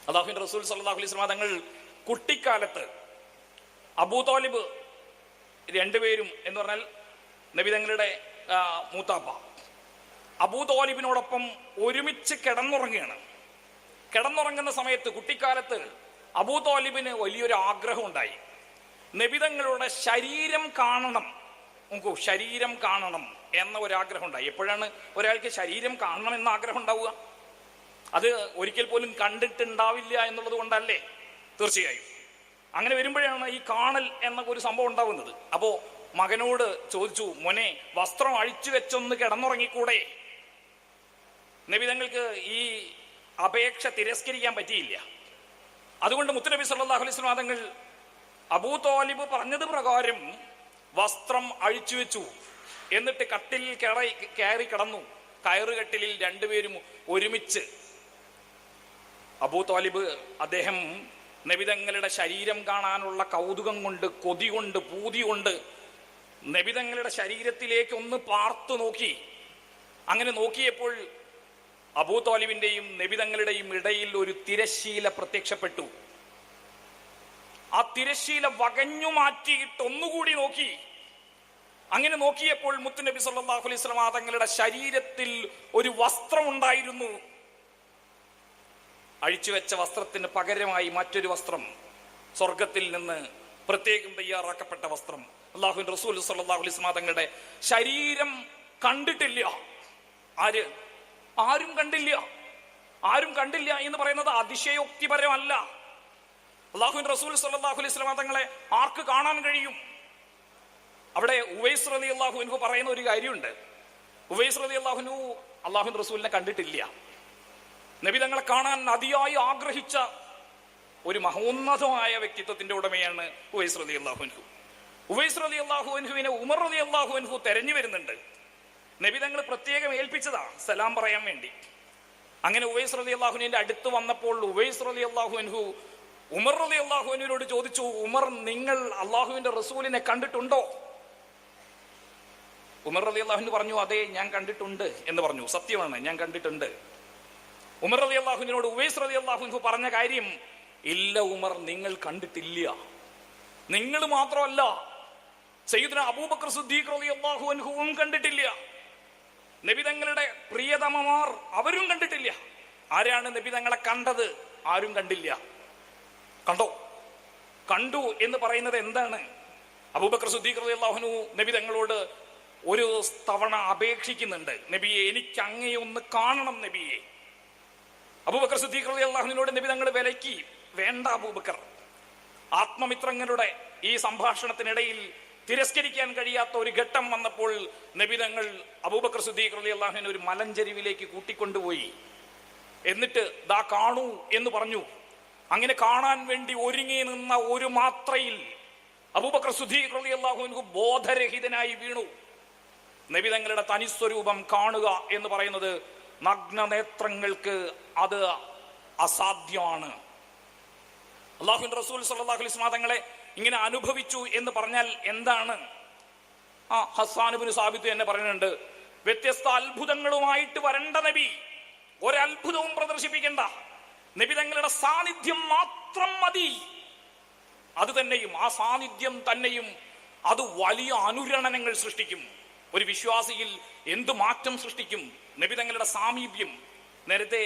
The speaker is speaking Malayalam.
അല്ലാഹുവിന്റെ റസൂൽ സല്ലല്ലാഹു അലൈഹി വസല്ലം തങ്ങൾ കുട്ടിക്കാലത്ത് അബൂ താലിബ് രണ്ടുപേരും എന്ന് പറഞ്ഞാൽ നബി തങ്ങളുടെ മൂത്താപ്പ അബൂ താലിബിനോടൊപ്പം ഒരുമിച്ച് കിടന്നുറങ്ങുകയാണ്. കിടന്നുറങ്ങുന്ന സമയത്ത് കുട്ടിക്കാലത്ത് അബൂ താലിബിന് വലിയൊരു ആഗ്രഹം ഉണ്ടായി. നബിതങ്ങളുടെ ശരീരം കാണണം, നോക്കൂ, ശരീരം കാണണം എന്ന ഒരാഗ്രഹം ഉണ്ടായി. എപ്പോഴാണ് ഒരാൾക്ക് ശരീരം കാണണം എന്ന ആഗ്രഹം ഉണ്ടാവുക? അത് ഒരിക്കൽ പോലും കണ്ടിട്ടുണ്ടാവില്ല എന്നുള്ളത് കൊണ്ടല്ലേ? തീർച്ചയായും. അങ്ങനെ വരുമ്പോഴാണ് ഈ കാണൽ എന്ന ഒരു സംഭവം ഉണ്ടാവുന്നത്. അപ്പോ മകനോട് ചോദിച്ചു, മോനെ, വസ്ത്രം അഴിച്ചു വെച്ചൊന്ന് കിടന്നുറങ്ങിക്കൂടെ? നബിതങ്ങൾക്ക് ഈ അപേക്ഷ തിരസ്കരിക്കാൻ പറ്റിയില്ല. അതുകൊണ്ട് മുത്തുനബി സല്ലല്ലാഹു അലൈഹി വസല്ലം തങ്ങൾ അബൂ താലിബ് പറഞ്ഞത് പ്രകാരം വസ്ത്രം അഴിച്ചു വെച്ചു. എന്നിട്ട് കട്ടിലിൽ കയറി കിടന്നു. കയറുകട്ടിലിൽ രണ്ടുപേരും ഒരുമിച്ച്. അബൂ താലിബ് അദ്ദേഹം നബിതങ്ങളുടെ ശരീരം കാണാനുള്ള കൗതുകം കൊണ്ട്, കൊതി കൊണ്ട്, പൂതി കൊണ്ട് നബിതങ്ങളുടെ ശരീരത്തിലേക്ക് ഒന്ന് പാർത്തു നോക്കി. അങ്ങനെ നോക്കിയപ്പോൾ അബൂ താലിബിന്റെയും നബിതങ്ങളുടെയും ഇടയിൽ ഒരു തിരശ്ശീല പ്രത്യക്ഷപ്പെട്ടു. ആ തിരശ്ശീല വകഞ്ഞു മാറ്റിയിട്ട് ഒന്നുകൂടി നോക്കി. അങ്ങനെ നോക്കിയപ്പോൾ മുത്തുനബി സല്ലല്ലാഹു അലൈഹി വസല്ലം തങ്ങളുടെ ശരീരത്തിൽ ഒരു വസ്ത്രം ഉണ്ടായിരുന്നു. അഴിച്ചുവെച്ച വസ്ത്രത്തിന് പകരമായി മറ്റൊരു വസ്ത്രം, സ്വർഗത്തിൽ നിന്ന് പ്രത്യേകം തയ്യാറാക്കപ്പെട്ട വസ്ത്രം. അല്ലാഹുവിന്റെ റസൂൽ സല്ലല്ലാഹു അലൈഹി വസല്ലം തങ്ങളുടെ ശരീരം കണ്ടിട്ടില്ല. ആരും കണ്ടില്ല. ആരും കണ്ടില്ല എന്ന് പറയുന്നത് അതിശയോക്തിപരമല്ല. അല്ലാഹുവിന്റെ റസൂൽ സല്ലല്ലാഹു അലൈഹി വസല്ലം തങ്ങളെ ആർക്ക് കാണാൻ കഴിയും? അവിടെ ഉവൈസ് റളിയല്ലാഹു അൻഹു പറയുന്ന ഒരു കാര്യമുണ്ട്. ഉവൈസ് റളിയല്ലാഹു അൻഹു അല്ലാഹുവിന്റെ റസൂലിനെ കണ്ടിട്ടില്ല. നബി തങ്ങളെ കാണാൻ അതിയായി ആഗ്രഹിച്ച ഒരു മഹോന്നതമായ വ്യക്തിത്വത്തിന്റെ ഉടമയാണ് ഉവൈസ് റളിയല്ലാഹു അൻഹു. ഉവൈസ് റളിയല്ലാഹു അൻഹുവിനെ ഉമർ റളിയല്ലാഹു അൻഹു തെരഞ്ഞു വരുന്നുണ്ട്. നബി തങ്ങൾ പ്രത്യേകം ഏൽപ്പിച്ചതാ സലാം പറയാൻ വേണ്ടി. അങ്ങനെ ഉവൈസ് റളിയല്ലാഹു അൻഹുവിന്റെ അടുത്ത് വന്നപ്പോൾ ഉവൈസ് റളിയല്ലാഹു അൻഹു ഉമർ റളിയല്ലാഹു അൻഹുവിനോട് ചോദിച്ചു, ഉമർ, നിങ്ങൾ അല്ലാഹുവിന്റെ റസൂലിനെ കണ്ടിട്ടുണ്ടോ? ഉമർ റളിയല്ലാഹു അൻഹു പറഞ്ഞു, അതെ, ഞാൻ കണ്ടിട്ടുണ്ട് എന്ന് പറഞ്ഞു. സത്യമാണ്, ഞാൻ കണ്ടിട്ടുണ്ട്. ഉമർ റളിയല്ലാഹു അൻഹുവിനോട് ഉവൈസ് റളിയല്ലാഹു അൻഹു പറഞ്ഞ കാര്യം, ഇല്ല ഉമർ, നിങ്ങൾ കണ്ടിട്ടില്ല. നിങ്ങൾ മാത്രമല്ല, സയ്യിദുനാ അബൂബക്കർ സിദ്ദീഖ് റളിയല്ലാഹു അൻഹുവും കണ്ടിട്ടില്ല. നബി തങ്ങളുടെ പ്രിയതമമാർ അവരും കണ്ടിട്ടില്ല. ആരാണ് നബി തങ്ങളെ കണ്ടത്? ആരും കണ്ടില്ല. കണ്ടു എന്ന് പറയുന്നത് എന്താണ്? അബൂബക്കർ സിദ്ദീഖ് റളിയല്ലാഹു അൻഹു നബി തങ്ങളോട് ഒരു തവണ അപേക്ഷിക്കുന്നുണ്ട്, നബിയെ, എനിക്ക് അങ്ങയെ ഒന്ന് കാണണം നബിയെ. അബൂബക്കർ സിദ്ദീഖ് റളിയല്ലാഹു അൻഹുവിനോട് നബി തങ്ങൾ വിലക്കി, വേണ്ട അബൂബക്കർ. ആത്മമിത്രങ്ങളുടെ ഈ സംഭാഷണത്തിനിടയിൽ തിരസ്കരിക്കാൻ കഴിയാത്ത ഒരു ഘട്ടം വന്നപ്പോൾ നബി തങ്ങൾ അബൂബക്കർ സിദ്ദീഖ് റളിയല്ലാഹു അൻഹു ഒരു മലഞ്ചെരിവിലേക്ക് കൂട്ടിക്കൊണ്ടുപോയി. എന്നിട്ട് ദാ കാണൂ എന്ന് പറഞ്ഞു. അങ്ങനെ കാണാൻ വേണ്ടി ഒരുങ്ങി നിന്ന ഒരു മാത്രയിൽ അബൂബക്കർ സിദ്ദീഖ് റളിയല്ലാഹു അൻഹു ബോധരഹിതനായി വീണു. നബി തങ്ങളുടെ തനിസ്വരൂപം കാണുക എന്ന് പറയുന്നത് നഗ്നനേത്രങ്ങൾക്ക് അത് അസാധ്യമാണ്. അല്ലാഹുവിന്റെ റസൂൽ സല്ലല്ലാഹു അലൈഹി വസല്ലം തങ്ങളെ ഇങ്ങനെ അനുഭവിച്ചു എന്ന് പറഞ്ഞാൽ എന്താണ്? ഹസ്സാൻ ഇബ്നു സാബിത്ത് തന്നെ പറയുന്നുണ്ട്, വ്യത്യസ്ത അത്ഭുതങ്ങളുമായിട്ട് വരണ്ട നബി, ഒരത്ഭുതവും പ്രദർശിപ്പിക്കേണ്ട, നബി തങ്ങളുടെ സാന്നിധ്യം മാത്രം മതി. അത് തന്നെയും, ആ സാന്നിധ്യം തന്നെയും അത് വലിയ അനുരണനങ്ങൾ സൃഷ്ടിക്കും. ഒരു വിശ്വാസിയിൽ എന്ത് മാറ്റം സൃഷ്ടിക്കും നബി തങ്ങളുടെ സാമീപ്യം. നേരത്തെ